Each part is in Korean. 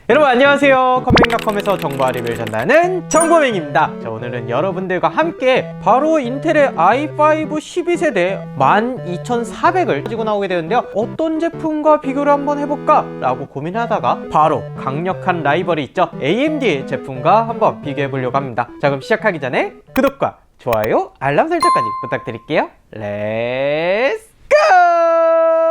여러분 안녕하세요. 컴맹닷컴에서 정보 리뷰를 전하는 정보맹입니다. 자, 오늘은 여러분들과 함께 바로 인텔의 i5 12세대 12400을 가지고 나오게 되는데요. 어떤 제품과 비교를 한번 해볼까? 라고 고민하다가 바로 강력한 라이벌이 있죠. AMD의 제품과 한번 비교해보려고 합니다. 자, 그럼 시작하기 전에 구독과 좋아요, 알람 설정까지 부탁드릴게요. 렛츠 고!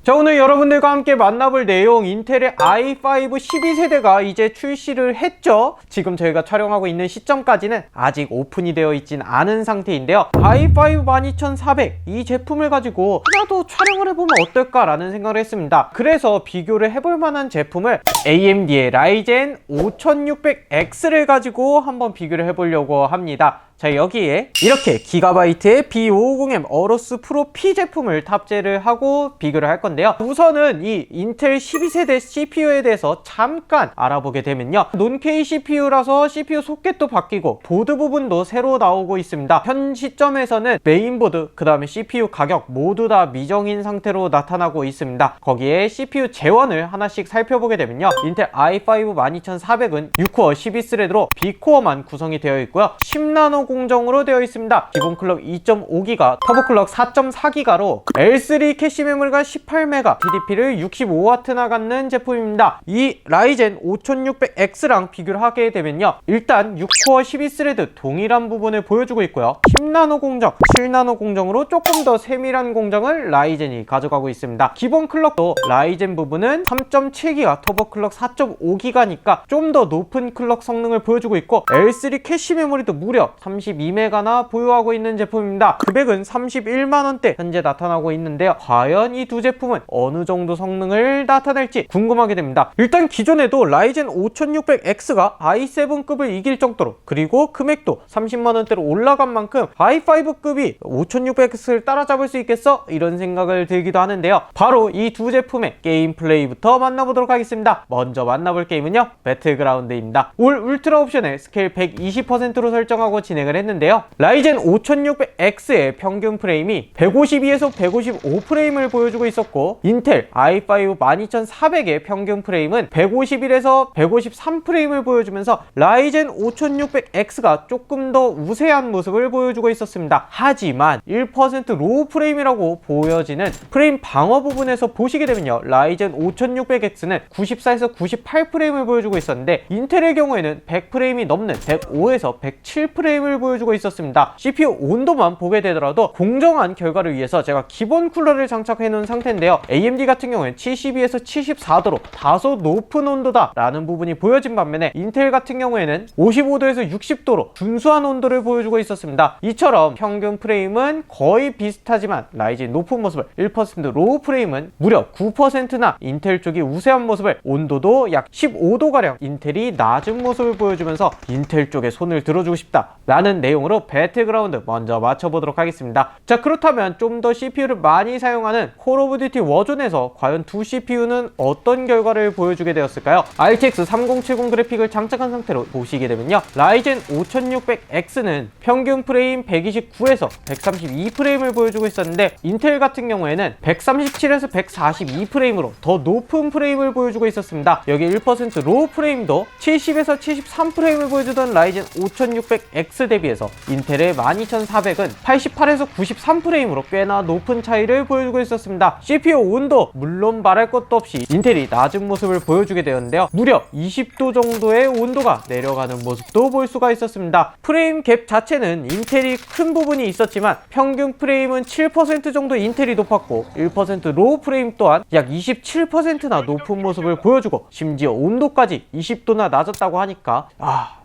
자, 오늘 여러분들과 함께 만나볼 내용, 인텔의 i5 12세대가 이제 출시를 했죠. 지금 저희가 촬영하고 있는 시점까지는 아직 오픈이 되어 있진 않은 상태인데요. i5 12400 이 제품을 가지고 하나도 촬영을 해보면 어떨까 라는 생각을 했습니다. 그래서 비교를 해볼 만한 제품을 AMD의 라이젠 5600X를 가지고 한번 비교를 해보려고 합니다. 자, 여기에 이렇게 기가바이트의 B550M 어로스 프로 P 제품을 탑재를 하고 비교를 할 건데요. 우선은 이 인텔 12세대 CPU에 대해서 잠깐 알아보게 되면요. 논-K CPU라서 CPU 소켓도 바뀌고 보드 부분도 새로 나오고 있습니다. 현 시점에서는 메인보드, 그 다음에 CPU 가격 모두 다 미정인 상태로 나타나고 있습니다. 거기에 CPU 재원을 하나씩 살펴보게 되면요. 인텔 i5 12400은 6코어 12스레드로 B코어만 구성이 되어 있고요. 10나노 공정으로 되어 있습니다. 기본 클럭 2.5기가, 터보 클럭 4.4기가로 L3 캐시 메모리가 18메가, TDP를 65W나 갖는 제품입니다. 이 라이젠 5600X랑 비교를 하게 되면요. 일단 6코어 12스레드 동일한 부분을 보여주고 있고요. 10나노 공정, 7나노 공정으로 조금 더 세밀한 공정을 라이젠이 가져가고 있습니다. 기본 클럭도 라이젠 부분은 3.7기가, 터보 클럭 4.5기가니까 좀 더 높은 클럭 성능을 보여주고 있고, L3 캐시 메모리도 무려 32메가나 보유하고 있는 제품입니다. 금액은 31만원대 현재 나타나고 있는데요. 과연 이 두 제품은 어느 정도 성능을 나타낼지 궁금하게 됩니다. 일단 기존에도 라이젠 5600X가 i7급을 이길 정도로, 그리고 금액도 30만원대로 올라간 만큼 i5급이 5600X를 따라잡을 수 있겠어? 이런 생각을 들기도 하는데요. 바로 이 두 제품의 게임 플레이부터 만나보도록 하겠습니다. 먼저 만나볼 게임은요, 배틀그라운드입니다. 올 울트라 옵션을 스케일 120%로 설정하고 진행을 했는데요. 라이젠 5600X의 평균 프레임이 152에서 155프레임을 보여주고 있었고, 인텔 i5 12400의 평균 프레임은 151에서 153프레임을 보여주면서 라이젠 5600X가 조금 더 우세한 모습을 보여주고 있었습니다. 하지만 1% 로우 프레임이라고 보여지는 프레임 방어 부분에서 보시게 되면요, 라이젠 5600X는 94에서 98프레임을 보여주고 있었는데, 인텔의 경우에는 100프레임이 넘는 105에서 107프레임을 보여주고 있었습니다. CPU 온도만 보게 되더라도 공정한 결과를 위해서 제가 기본 쿨러를 장착해 놓은 상태인데요. AMD 같은 경우에는 72에서 74도로 다소 높은 온도다 라는 부분이 보여진 반면에, 인텔 같은 경우에는 55도에서 60도로 준수한 온도를 보여주고 있었습니다. 이처럼 평균 프레임은 거의 비슷하지만 라이젠 높은 모습을, 1% 로우 프레임은 무려 9%나 인텔 쪽이 우세한 모습을, 온도도 약 15도가량 인텔이 낮은 모습을 보여주면서 인텔 쪽에 손을 들어주고 싶다 라는 내용으로 배틀그라운드 먼저 맞춰보도록 하겠습니다. 자, 그렇다면 좀 더 CPU를 많이 사용하는 콜 오브 듀티 워존에서 과연 두 CPU는 어떤 결과를 보여주게 되었을까요? RTX 3070 그래픽을 장착한 상태로 보시게 되면요, 라이젠 5600X는 평균 프레임 129에서 132프레임을 보여주고 있었는데, 인텔 같은 경우에는 137에서 142프레임으로 더 높은 프레임을 보여주고 있었습니다. 여기 1% 로우 프레임도 70에서 73프레임을 보여주던 라이젠 5600X 대비해서 인텔의 12400은 88에서 93프레임으로 꽤나 높은 차이를 보여주고 있었습니다. CPU 온도 물론 말할 것도 없이 인텔이 낮은 모습을 보여주게 되었는데요. 무려 20도 정도의 온도가 내려가는 모습도 볼 수가 있었습니다. 프레임 갭 자체는 인텔이 큰 부분이 있었지만 평균 프레임은 7% 정도 인텔이 높았고, 1% 로우 프레임 또한 약 27%나 높은 모습을 보여주고, 심지어 온도까지 20도나 낮았다고 하니까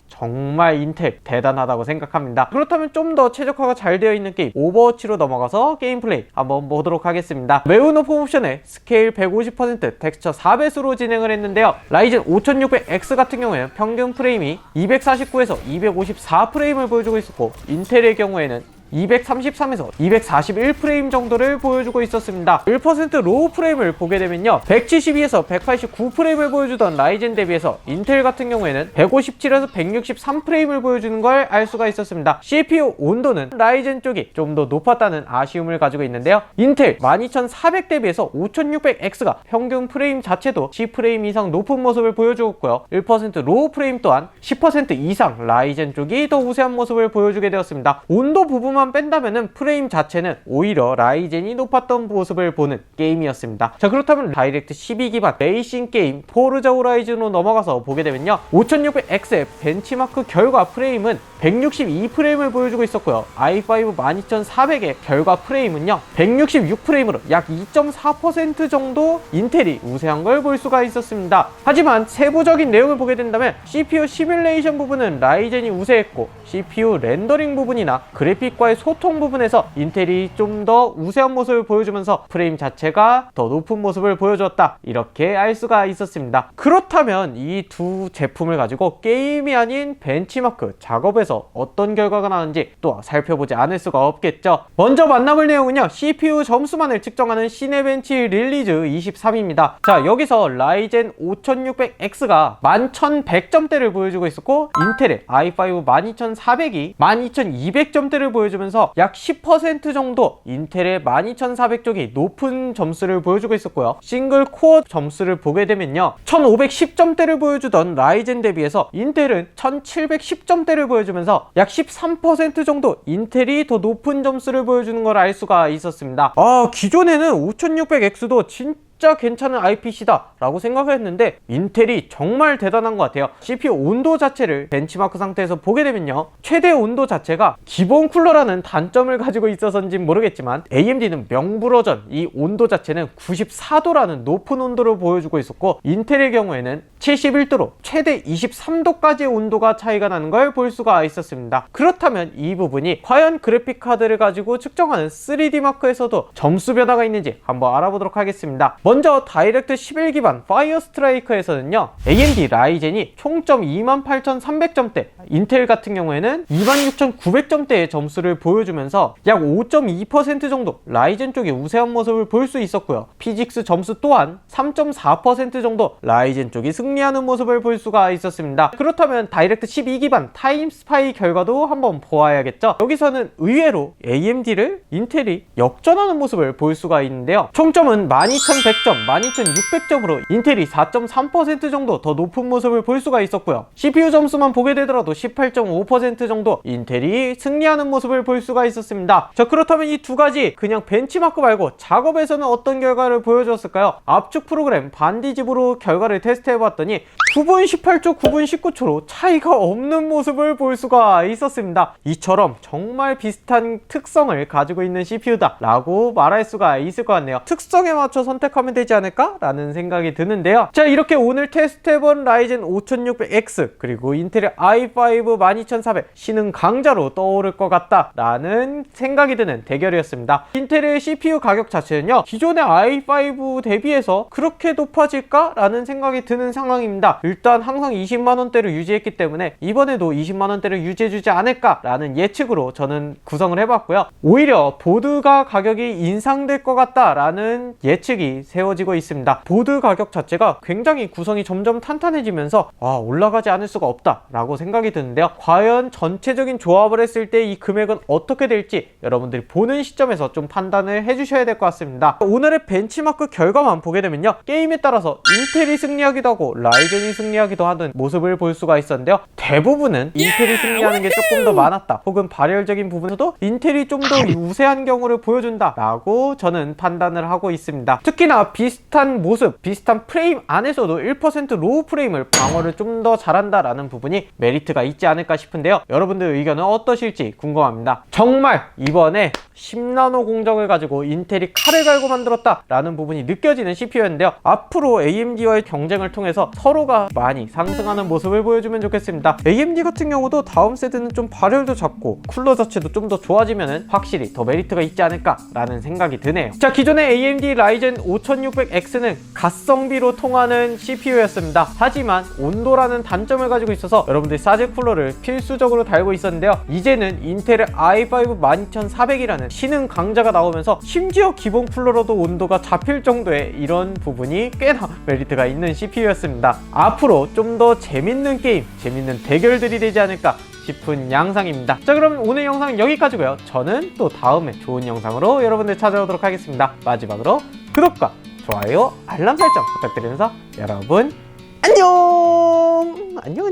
정말 인텔 대단하다고 생각합니다. 그렇다면 좀 더 최적화가 잘 되어 있는 게임 오버워치로 넘어가서 게임 플레이 한번 보도록 하겠습니다. 매우 높은 옵션에 스케일 150%, 텍스처 4배수로 진행을 했는데요. 라이젠 5600X 같은 경우에는 평균 프레임이 249에서 254프레임을 보여주고 있었고, 인텔의 경우에는 233에서 241프레임 정도를 보여주고 있었습니다. 1% 로우 프레임을 보게 되면요, 172에서 189프레임을 보여주던 라이젠 대비해서 인텔 같은 경우에는 157에서 163프레임을 보여주는 걸 알 수가 있었습니다. CPU 온도는 라이젠 쪽이 좀 더 높았다는 아쉬움을 가지고 있는데요, 인텔 12400 대비해서 5600X가 평균 프레임 자체도 10프레임 이상 높은 모습을 보여주었고요, 1% 로우 프레임 또한 10% 이상 라이젠 쪽이 더 우세한 모습을 보여주게 되었습니다. 온도 부분만 뺀다면은 프레임 자체는 오히려 라이젠이 높았던 모습을 보는 게임이었습니다. 자, 그렇다면 다이렉트 12 기반 레이싱 게임 포르자 호라이즌으로 넘어가서 보게 되면요, 5600X의 벤치마크 결과 프레임은 162프레임을 보여주고 있었고요, i5 12400의 결과 프레임은요 166프레임으로 약 2.4% 정도 인텔이 우세한 걸 볼 수가 있었습니다. 하지만 세부적인 내용을 보게 된다면 CPU 시뮬레이션 부분은 라이젠이 우세했고, CPU 렌더링 부분이나 그래픽과의 소통 부분에서 인텔이 좀 더 우세한 모습을 보여주면서 프레임 자체가 더 높은 모습을 보여주었다, 이렇게 알 수가 있었습니다. 그렇다면 이 두 제품을 가지고 게임이 아닌 벤치마크 작업에서 어떤 결과가 나는지 또 살펴보지 않을 수가 없겠죠. 먼저 만나볼 내용은요, CPU 점수만을 측정하는 시네벤치 릴리즈 23입니다. 자, 여기서 라이젠 5600X가 11100점대를 보여주고 있었고, 인텔의 i5 12400이 12200점대를 보여주면서 약 10% 정도 인텔의 12400 쪽이 높은 점수를 보여주고 있었고요, 싱글 코어 점수를 보게 되면요, 1510점대를 보여주던 라이젠 대비해서 인텔은 1710점대를 보여주면서 약 13% 정도 인텔이 더 높은 점수를 보여주는 걸 알 수가 있었습니다. 기존에는 5600X도 진짜 괜찮은 IPC다 라고 생각을 했는데 인텔이 정말 대단한 것 같아요. CPU 온도 자체를 벤치마크 상태에서 보게 되면요, 최대 온도 자체가 기본 쿨러라는 단점을 가지고 있어서인지는 모르겠지만 AMD는 명불허전 이 온도 자체는 94도라는 높은 온도를 보여주고 있었고, 인텔의 경우에는 71도로 최대 23도까지의 온도가 차이가 나는 걸 볼 수가 있었습니다. 그렇다면 이 부분이 과연 그래픽카드를 가지고 측정하는 3D마크에서도 점수 변화가 있는지 한번 알아보도록 하겠습니다. 먼저 다이렉트 11 기반 파이어 스트라이커에서는요, AMD 라이젠이 총점 28300점대, 인텔 같은 경우에는 26900점대의 점수를 보여주면서 약 5.2% 정도 라이젠 쪽이 우세한 모습을 볼 수 있었고요, 피직스 점수 또한 3.4% 정도 라이젠 쪽이 승리하는 모습을 볼 수가 있었습니다. 그렇다면 다이렉트 12 기반 타임스파이 결과도 한번 보아야겠죠. 여기서는 의외로 AMD를 인텔이 역전하는 모습을 볼 수가 있는데요, 총점은 12100점, 12600점으로 인텔이 4.3% 정도 더 높은 모습을 볼 수가 있었고요, CPU 점수만 보게 되더라도 18.5% 정도 인텔이 승리하는 모습을 볼 수가 있었습니다. 자, 그렇다면 이 두 가지 그냥 벤치마크 말고 작업에서는 어떤 결과를 보여줬을까요? 압축 프로그램 반디집으로 결과를 테스트해봤더니 9분 18초, 9분 19초로 차이가 없는 모습을 볼 수가 있었습니다. 이처럼 정말 비슷한 특성을 가지고 있는 CPU다 라고 말할 수가 있을 것 같네요. 특성에 맞춰 선택하면 되지 않을까? 라는 생각이 드는데요. 자, 이렇게 오늘 테스트해본 라이젠 5600X 그리고 인텔의 i5 12400 신흥 강자로 떠오를 것 같다 라는 생각이 드는 대결이었습니다. 인텔의 CPU 가격 자체는요, 기존의 i5 대비해서 그렇게 높아질까? 라는 생각이 드는 상황입니다. 일단 항상 20만원대를 유지했기 때문에 이번에도 20만원대를 유지해주지 않을까? 라는 예측으로 저는 구성을 해봤고요, 오히려 보드가 가격이 인상될 것 같다 라는 예측이 세워지고 있습니다. 보드 가격 자체가 굉장히 구성이 점점 탄탄해지면서 올라가지 않을 수가 없다 라고 생각이 드는데요, 과연 전체적인 조합을 했을 때 이 금액은 어떻게 될지 여러분들이 보는 시점에서 좀 판단을 해주셔야 될 것 같습니다. 오늘의 벤치마크 결과만 보게 되면요, 게임에 따라서 인텔이 승리하기도 하고 라이젠이 승리하기도 하는 모습을 볼 수가 있었는데요, 대부분은 인텔이 승리하는 게 조금 더 많았다, 혹은 발열적인 부분에서도 인텔이 좀 더 우세한 경우를 보여준다 라고 저는 판단을 하고 있습니다. 특히나 비슷한 모습, 비슷한 프레임 안에서도 1% 로우 프레임을 방어를 좀 더 잘한다 라는 부분이 메리트가 있지 않을까 싶은데요, 여러분들 의견은 어떠실지 궁금합니다. 정말 이번에 10나노 공정을 가지고 인텔이 칼을 갈고 만들었다 라는 부분이 느껴지는 CPU였는데요, 앞으로 AMD와의 경쟁을 통해서 서로가 많이 상승하는 모습을 보여주면 좋겠습니다. AMD 같은 경우도 다음 세대는 좀 발열도 잡고 쿨러 자체도 좀 더 좋아지면 확실히 더 메리트가 있지 않을까 라는 생각이 드네요. 자, 기존의 AMD 라이젠 5600X는 가성비로 통하는 CPU였습니다. 하지만 온도라는 단점을 가지고 있어서 여러분들이 사제 쿨러를 필수적으로 달고 있었는데요. 이제는 인텔의 i5 12400이라는 신흥 강자가 나오면서 심지어 기본 쿨러로도 온도가 잡힐 정도의 이런 부분이 꽤나 메리트가 있는 CPU였습니다. 앞으로 좀 더 재밌는 게임, 재밌는 대결들이 되지 않을까 싶은 양상입니다. 자, 그럼 오늘 영상은 여기까지고요. 저는 또 다음에 좋은 영상으로 여러분들 찾아오도록 하겠습니다. 마지막으로 구독과 좋아요, 알람 설정 부탁드리면서 여러분 안녕! 안녕.